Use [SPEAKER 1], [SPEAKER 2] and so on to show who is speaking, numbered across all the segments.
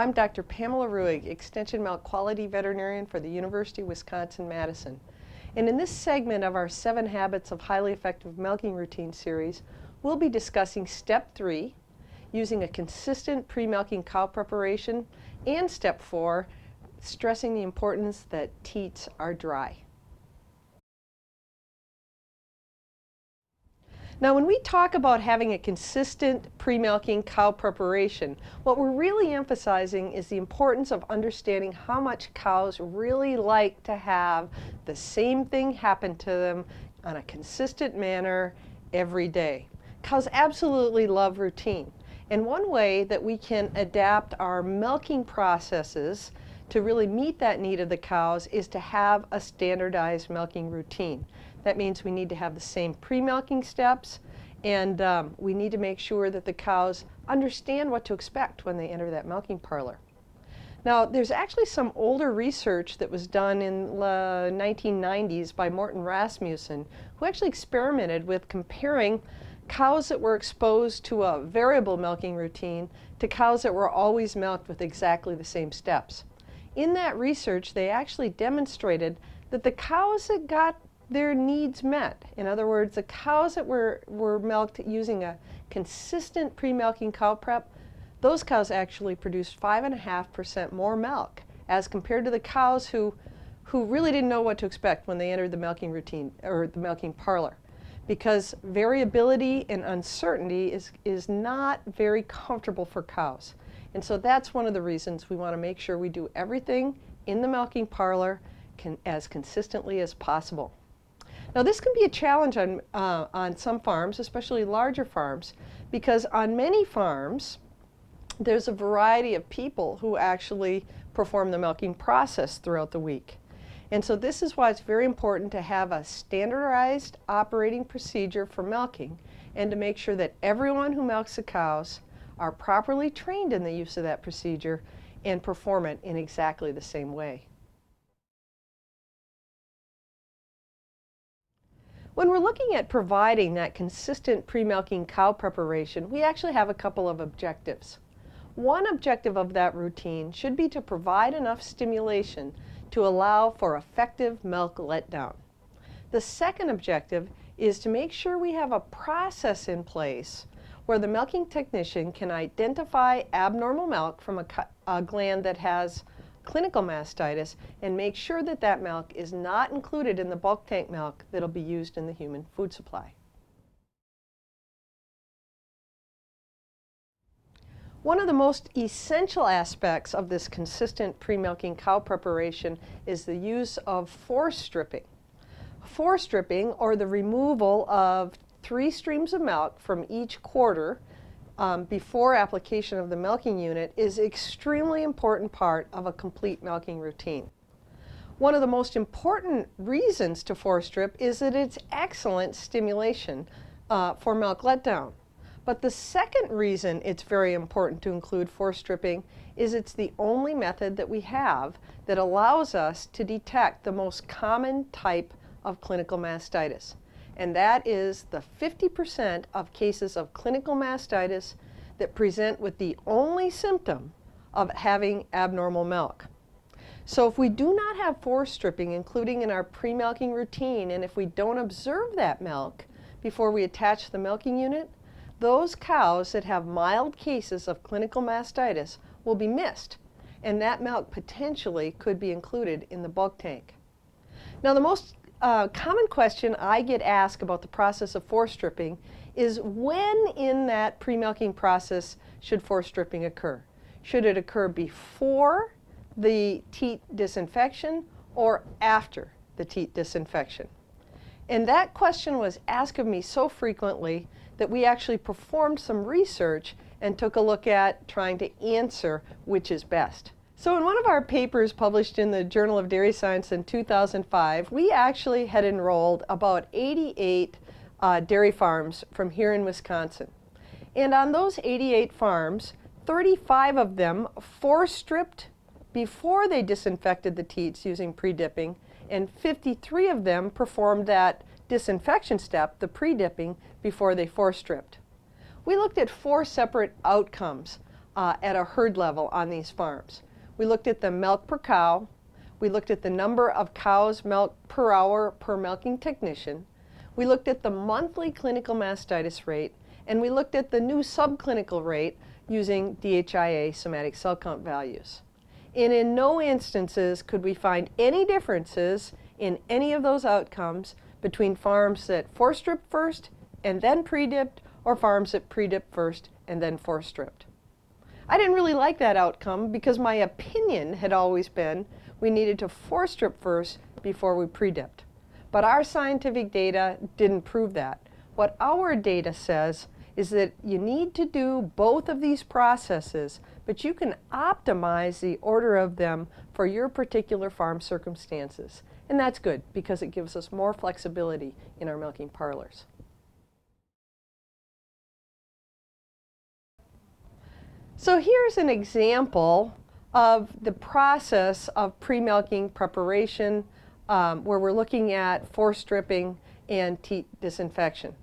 [SPEAKER 1] I'm Dr. Pamela Ruegg, Extension Milk Quality Veterinarian for the University of Wisconsin-Madison. And in this segment of our 7 Habits of Highly Effective Milking Routine series, we'll be discussing Step 3, using a consistent pre-milking cow preparation, and Step 4, stressing the importance that teats are dry. Now, when we talk about having a consistent pre-milking cow preparation, what we're really emphasizing is the importance of understanding how much cows really like to have the same thing happen to them on a consistent manner every day. Cows absolutely love routine. And one way that we can adapt our milking processes to really meet that need of the cows is to have a standardized milking routine. That means we need to have the same pre-milking steps, and we need to make sure that the cows understand what to expect when they enter that milking parlor. Now, there's actually some older research that was done in the 1990s by Morton Rasmussen, who actually experimented with comparing cows that were exposed to a variable milking routine to cows that were always milked with exactly the same steps. In that research, they actually demonstrated that the cows that got their needs met, in other words, the cows that were milked using a consistent pre-milking cow prep, those cows actually produced 5.5% more milk as compared to the cows who really didn't know what to expect when they entered the milking routine or the milking parlor. Because variability and uncertainty is not very comfortable for cows. And so that's one of the reasons we want to make sure we do everything in the milking parlor as consistently as possible. Now, this can be a challenge on some farms, especially larger farms, because on many farms, there's a variety of people who actually perform the milking process throughout the week. And so this is why it's very important to have a standardized operating procedure for milking and to make sure that everyone who milks the cows are properly trained in the use of that procedure and perform it in exactly the same way. When we're looking at providing that consistent pre-milking cow preparation, we actually have a couple of objectives. One objective of that routine should be to provide enough stimulation to allow for effective milk letdown. The second objective is to make sure we have a process in place where the milking technician can identify abnormal milk from a gland that has clinical mastitis and make sure that that milk is not included in the bulk tank milk that will be used in the human food supply. One of the most essential aspects of this consistent pre-milking cow preparation is the use of forestripping. Forestripping, or the removal of 3 streams of milk from each quarter before application of the milking unit, is an extremely important part of a complete milking routine. One of the most important reasons to forestrip is that it's excellent stimulation for milk letdown. But the second reason it's very important to include forestripping is it's the only method that we have that allows us to detect the most common type of clinical mastitis. And that is the 50% of cases of clinical mastitis that present with the only symptom of having abnormal milk. So if we do not have forestripping including in our pre-milking routine, and if we don't observe that milk before we attach the milking unit, those cows that have mild cases of clinical mastitis will be missed, and that milk potentially could be included in the bulk tank. Now, the most common question I get asked about the process of forestripping is when in that pre-milking process should forestripping occur? Should it occur before the teat disinfection or after the teat disinfection? And that question was asked of me so frequently that we actually performed some research and took a look at trying to answer which is best. So in one of our papers published in the Journal of Dairy Science in 2005, we actually had enrolled about 88 dairy farms from here in Wisconsin. And on those 88 farms, 35 of them forestripped before they disinfected the teats using pre-dipping, and 53 of them performed that disinfection step, the pre-dipping, before they forestripped. We looked at 4 separate outcomes at a herd level on these farms. We looked at the milk per cow, we looked at the number of cows milked per hour per milking technician, we looked at the monthly clinical mastitis rate, and we looked at the new subclinical rate using DHIA somatic cell count values. And in no instances could we find any differences in any of those outcomes between farms that forestripped first and then pre-dipped, or farms that pre-dipped first and then forestripped. I didn't really like that outcome because my opinion had always been we needed to forestrip first before we pre-dipped. But our scientific data didn't prove that. What our data says is that you need to do both of these processes, but you can optimize the order of them for your particular farm circumstances. And that's good because it gives us more flexibility in our milking parlors. So here's an example of the process of pre-milking preparation where we're looking at forestripping and teat disinfection.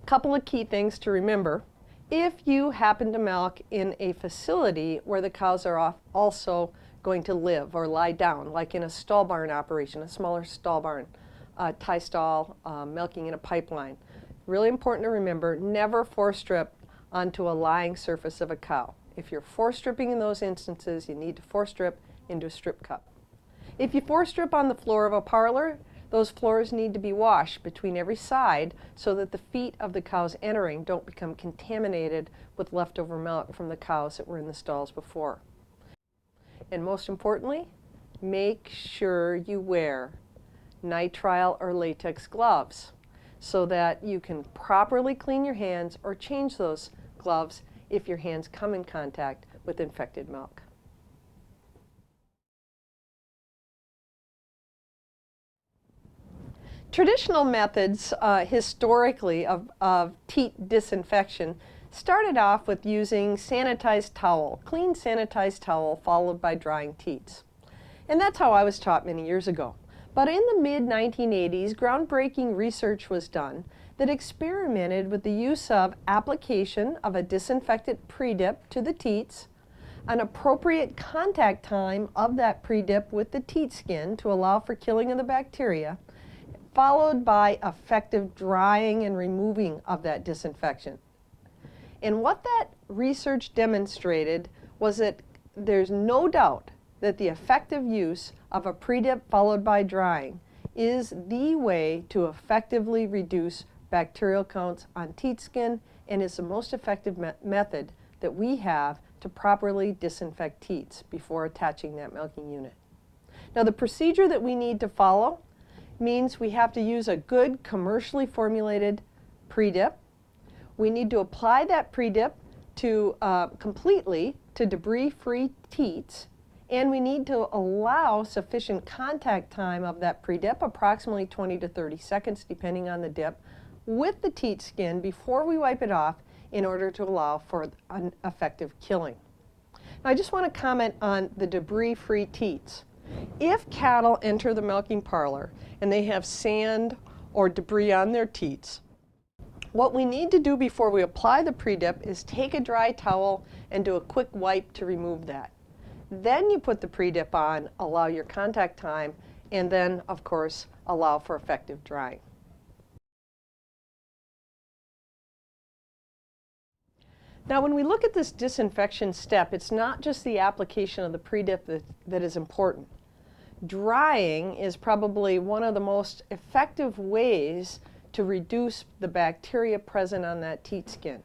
[SPEAKER 1] Couple of key things to remember. If you happen to milk in a facility where the cows are also going to live or lie down, like in a stall barn operation, a smaller stall barn, tie stall, milking in a pipeline, really important to remember, never forestrip onto a lying surface of a cow. If you're forestripping in those instances, you need to forestrip into a strip cup. If you forestrip on the floor of a parlor, those floors need to be washed between every side so that the feet of the cows entering don't become contaminated with leftover milk from the cows that were in the stalls before. And most importantly, make sure you wear nitrile or latex gloves so that you can properly clean your hands or change those gloves if your hands come in contact with infected milk. Traditional methods historically of teat disinfection started off with using sanitized towel, clean sanitized towel followed by drying teats. And that's how I was taught many years ago. But in the mid-1980s, groundbreaking research was done that experimented with the use of application of a disinfectant pre-dip to the teats, an appropriate contact time of that pre-dip with the teat skin to allow for killing of the bacteria, followed by effective drying and removing of that disinfection. And what that research demonstrated was that there's no doubt that the effective use of a pre-dip followed by drying is the way to effectively reduce bacterial counts on teat skin and is the most effective method that we have to properly disinfect teats before attaching that milking unit. Now the procedure that we need to follow means we have to use a good commercially formulated pre-dip. We need to apply that pre-dip to completely to debris-free teats, and we need to allow sufficient contact time of that pre-dip, approximately 20 to 30 seconds depending on the dip, with the teat skin before we wipe it off in order to allow for an effective killing. Now I just want to comment on the debris-free teats. If cattle enter the milking parlor and they have sand or debris on their teats, what we need to do before we apply the pre-dip is take a dry towel and do a quick wipe to remove that. Then you put the pre-dip on, allow your contact time, and then, of course, allow for effective drying. Now when we look at this disinfection step, it's not just the application of the pre-dip that is important. Drying is probably one of the most effective ways to reduce the bacteria present on that teat skin.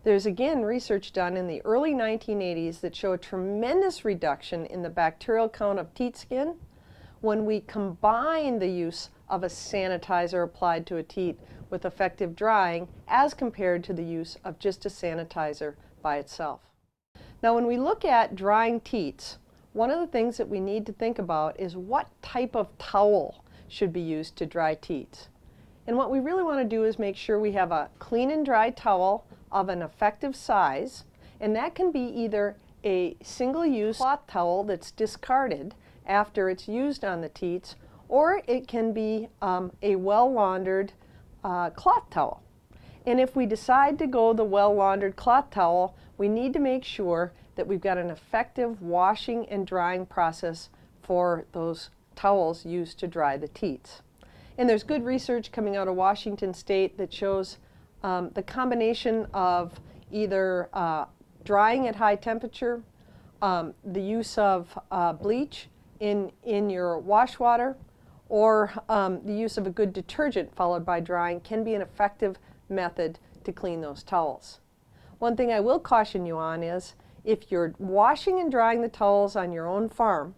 [SPEAKER 1] There's again research done in the early 1980s that show a tremendous reduction in the bacterial count of teat skin when we combine the use of a sanitizer applied to a teat with effective drying as compared to the use of just a sanitizer by itself. Now when we look at drying teats, one of the things that we need to think about is what type of towel should be used to dry teats. And what we really want to do is make sure we have a clean and dry towel of an effective size, and that can be either a single-use cloth towel that's discarded after it's used on the teats, or it can be a well-laundered cloth towel. And if we decide to go the well-laundered cloth towel, we need to make sure that we've got an effective washing and drying process for those towels used to dry the teats. And there's good research coming out of Washington State that shows the combination of either drying at high temperature, the use of bleach in your wash water, or the use of a good detergent followed by drying can be an effective method to clean those towels. One thing I will caution you on is if you're washing and drying the towels on your own farm,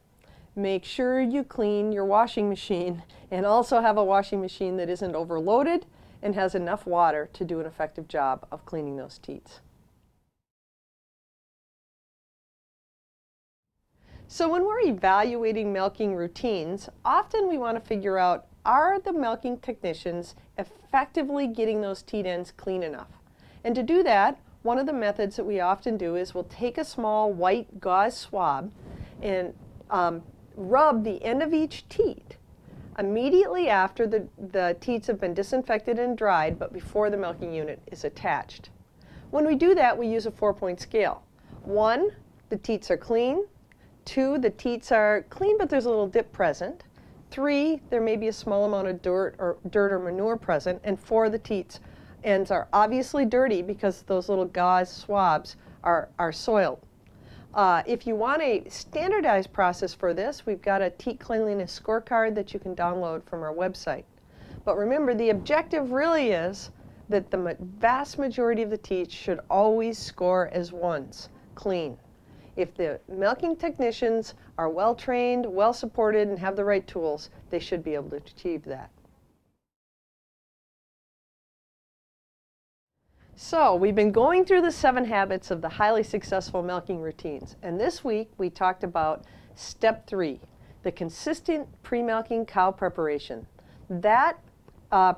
[SPEAKER 1] make sure you clean your washing machine and also have a washing machine that isn't overloaded and has enough water to do an effective job of cleaning those teats. So when we're evaluating milking routines, often we want to figure out, are the milking technicians effectively getting those teat ends clean enough? And to do that, one of the methods that we often do is we'll take a small white gauze swab and rub the end of each teat immediately after the teats have been disinfected and dried, but before the milking unit is attached. When we do that, we use a 4-point scale. 1, the teats are clean. 2, the teats are clean, but there's a little dip present. 3, there may be a small amount of dirt or manure present. And 4, the teats ends are obviously dirty because those little gauze swabs are soiled. If you want a standardized process for this, we've got a teat cleanliness scorecard that you can download from our website. But remember, the objective really is that the vast majority of the teats should always score as 1s, clean. If the milking technicians are well trained, well supported, and have the right tools, they should be able to achieve that. So we've been going through the 7 habits of the highly successful milking routines. And this week we talked about step 3, the consistent pre-milking cow preparation. That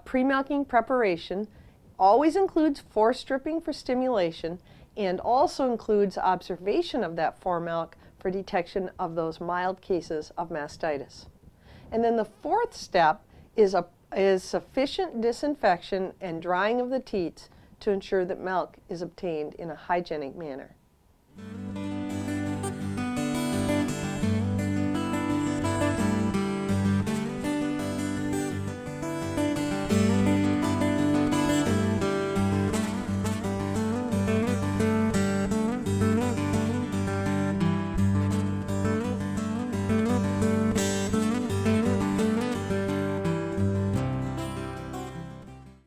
[SPEAKER 1] pre-milking preparation always includes forestripping for stimulation and also includes observation of that foremilk for detection of those mild cases of mastitis. And then the 4th step is sufficient disinfection and drying of the teats to ensure that milk is obtained in a hygienic manner.